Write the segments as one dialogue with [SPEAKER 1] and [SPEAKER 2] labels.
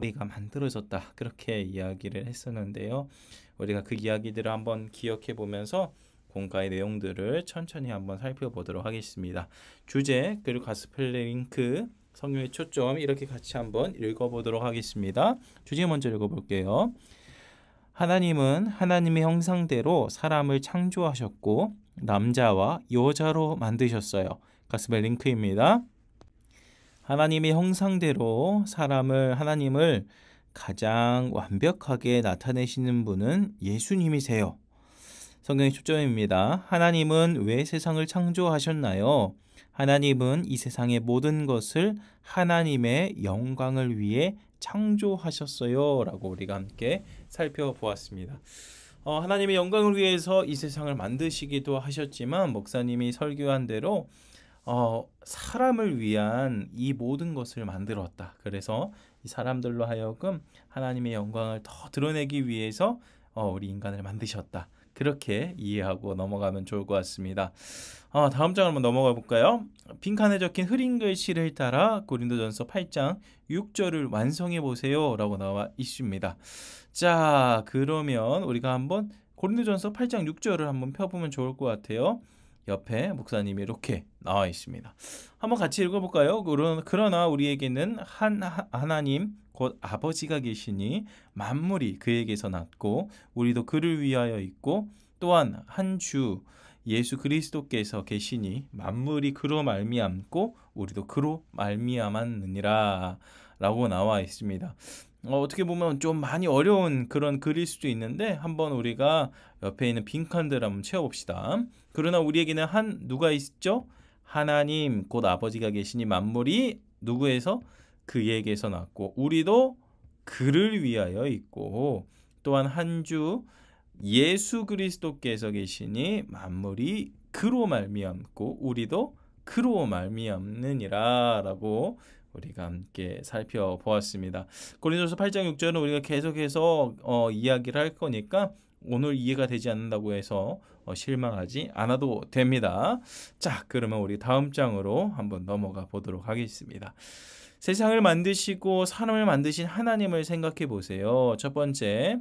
[SPEAKER 1] 우리가 만들어졌다, 그렇게 이야기를 했었는데요. 우리가 그 이야기들을 한번 기억해 보면서 공과의 내용들을 천천히 한번 살펴보도록 하겠습니다. 주제 그리고 가스펠 링크, 성경의 초점, 이렇게 같이 한번 읽어보도록 하겠습니다. 주제 먼저 읽어볼게요. 하나님은 하나님의 형상대로 사람을 창조하셨고 남자와 여자로 만드셨어요. 가스펠 링크입니다. 하나님의 형상대로 하나님을 가장 완벽하게 나타내시는 분은 예수님이세요. 성경의 초점입니다. 하나님은 왜 세상을 창조하셨나요? 하나님은 이 세상의 모든 것을 하나님의 영광을 위해 창조하셨어요. 라고 우리가 함께 살펴보았습니다. 하나님의 영광을 위해서 이 세상을 만드시기도 하셨지만, 목사님이 설교한 대로 사람을 위한 이 모든 것을 만들었다. 그래서 이 사람들로 하여금 하나님의 영광을 더 드러내기 위해서 우리 인간을 만드셨다. 그렇게 이해하고 넘어가면 좋을 것 같습니다. 다음 장을 한번 넘어가 볼까요? 빈칸에 적힌 흐린 글씨를 따라 고린도전서 8장 6절을 완성해 보세요 라고 나와 있습니다. 자, 그러면 우리가 한번 고린도전서 8장 6절을 한번 펴보면 좋을 것 같아요. 옆에 목사님이 이렇게 나와 있습니다. 한번 같이 읽어볼까요? 그러나 우리에게는 하나님 곧 아버지가 계시니 만물이 그에게서 났고 우리도 그를 위하여 있고 또한 한 주 예수 그리스도께서 계시니 만물이 그로 말미암고 우리도 그로 말미암았느니라 라고 나와 있습니다. 어떻게 보면 좀 많이 어려운 그런 글일 수도 있는데, 한번 우리가 옆에 있는 빈칸들 한번 채워봅시다. 그러나 우리에게는 누가 있죠? 하나님 곧 아버지가 계시니 만물이 누구에서? 그에게서 났고 우리도 그를 위하여 있고 또한 한 주 예수 그리스도께서 계시니 만물이 그로 말미암고 우리도 그로 말미암느니라 라고 우리가 함께 살펴보았습니다. 고린도서 8장 6절은 우리가 계속해서 이야기를 할 거니까 오늘 이해가 되지 않는다고 해서 실망하지 않아도 됩니다. 자, 그러면 우리 다음 장으로 한번 넘어가 보도록 하겠습니다. 세상을 만드시고 사람을 만드신 하나님을 생각해 보세요. 첫 번째,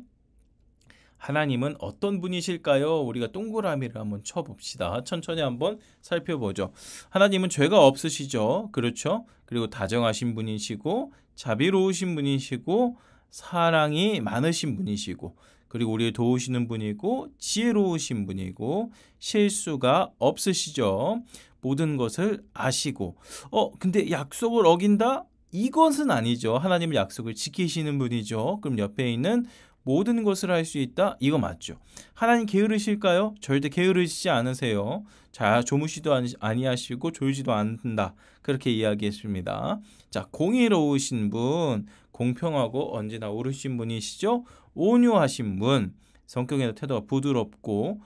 [SPEAKER 1] 하나님은 어떤 분이실까요? 우리가 동그라미를 한번 쳐봅시다. 천천히 한번 살펴보죠. 하나님은 죄가 없으시죠. 그렇죠? 그리고 다정하신 분이시고 자비로우신 분이시고 사랑이 많으신 분이시고 그리고 우리를 도우시는 분이고 지혜로우신 분이고 실수가 없으시죠. 모든 것을 아시고 근데 약속을 어긴다? 이것은 아니죠. 하나님은 약속을 지키시는 분이죠. 그럼 옆에 있는 모든 것을 할 수 있다? 이거 맞죠. 하나님 게으르실까요? 절대 게으르시지 않으세요. 자, 조무시도 아니하시고 졸지도 않는다. 그렇게 이야기했습니다. 자, 공의로우신 분, 공평하고 언제나 옳으신 분이시죠. 온유하신 분, 성격의 태도가 부드럽고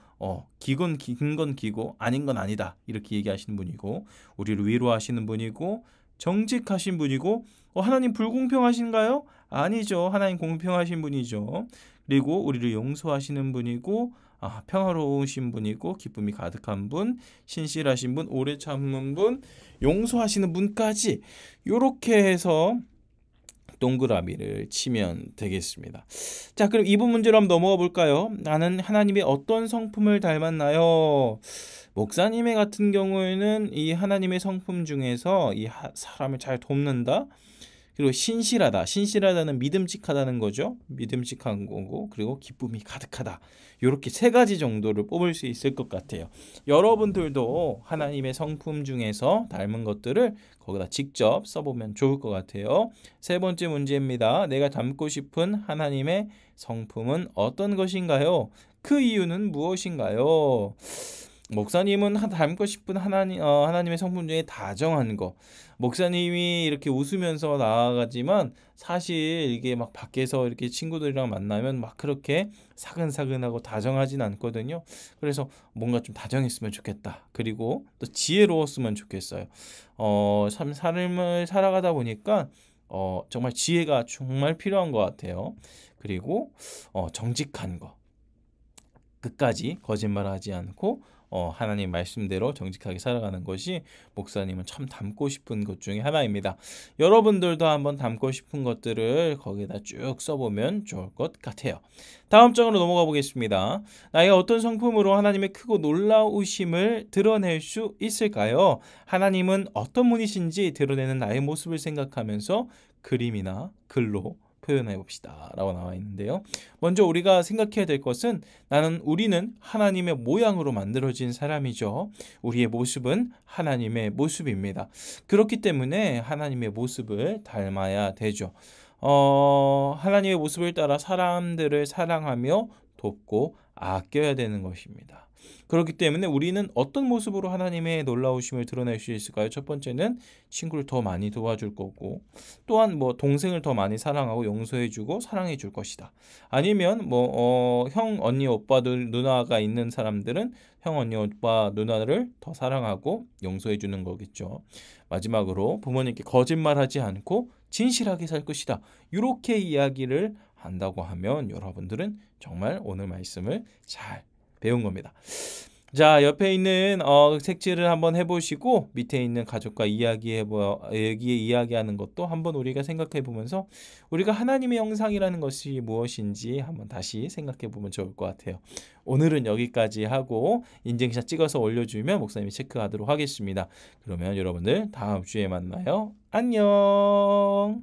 [SPEAKER 1] 긴 건 기고 아닌 건 아니다. 이렇게 얘기하시는 분이고 우리를 위로하시는 분이고 정직하신 분이고 하나님 불공평하신가요? 아니죠. 하나님 공평하신 분이죠. 그리고 우리를 용서하시는 분이고 평화로우신 분이고 기쁨이 가득한 분, 신실하신 분, 오래 참는 분, 용서하시는 분까지 이렇게 해서 동그라미를 치면 되겠습니다. 자, 그럼 이분 문제로 한번 넘어가 볼까요? 나는 하나님의 어떤 성품을 닮았나요? 목사님의 같은 경우에는 이 하나님의 성품 중에서 이 사람을 잘 돕는다. 그리고 신실하다는 믿음직하다는 거죠. 믿음직한 거고 그리고 기쁨이 가득하다. 이렇게 세 가지 정도를 뽑을 수 있을 것 같아요. 여러분들도 하나님의 성품 중에서 닮은 것들을 거기다 직접 써보면 좋을 것 같아요. 세 번째 문제입니다. 내가 닮고 싶은 하나님의 성품은 어떤 것인가요? 그 이유는 무엇인가요? 목사님은 닮고 싶은 하나님의 성품 중에 다정한 거. 목사님이 이렇게 웃으면서 나아가지만 사실 이게 막 밖에서 이렇게 친구들이랑 만나면 막 그렇게 사근사근하고 다정하진 않거든요. 그래서 뭔가 좀 다정했으면 좋겠다. 그리고 또 지혜로웠으면 좋겠어요. 참 삶을 살아가다 보니까 정말 지혜가 정말 필요한 것 같아요. 그리고 정직한 거. 끝까지 거짓말하지 않고 하나님 말씀대로 정직하게 살아가는 것이 목사님은 참 담고 싶은 것 중에 하나입니다. 여러분들도 한번 담고 싶은 것들을 거기다 쭉 써보면 좋을 것 같아요. 다음 장으로 넘어가 보겠습니다. 나이가 어떤 성품으로 하나님의 크고 놀라우심을 드러낼 수 있을까요? 하나님은 어떤 분이신지 드러내는 나의 모습을 생각하면서 그림이나 글로 표현해 봅시다 라고 나와 있는데요. 먼저 우리가 생각해야 될 것은 우리는 하나님의 모양으로 만들어진 사람이죠. 우리의 모습은 하나님의 모습입니다. 그렇기 때문에 하나님의 모습을 닮아야 되죠. 하나님의 모습을 따라 사람들을 사랑하며 돕고 아껴야 되는 것입니다. 그렇기 때문에 우리는 어떤 모습으로 하나님의 놀라우심을 드러낼 수 있을까요? 첫 번째는 친구를 더 많이 도와줄 거고, 또한 동생을 더 많이 사랑하고 용서해주고 사랑해줄 것이다. 아니면 형, 언니, 오빠, 누나가 있는 사람들은 형, 언니, 오빠, 누나를 더 사랑하고 용서해주는 거겠죠. 마지막으로 부모님께 거짓말하지 않고 진실하게 살 것이다. 이렇게 이야기를 한다고 하면 여러분들은 정말 오늘 말씀을 잘 배운 겁니다. 자, 옆에 있는 색칠을 한번 해보시고 밑에 있는 가족과 이야기하는 것도 한번 우리가 생각해 보면서 우리가 하나님의 형상이라는 것이 무엇인지 한번 다시 생각해 보면 좋을 것 같아요. 오늘은 여기까지 하고 인증샷 찍어서 올려주면 목사님이 체크하도록 하겠습니다. 그러면 여러분들 다음 주에 만나요. 안녕.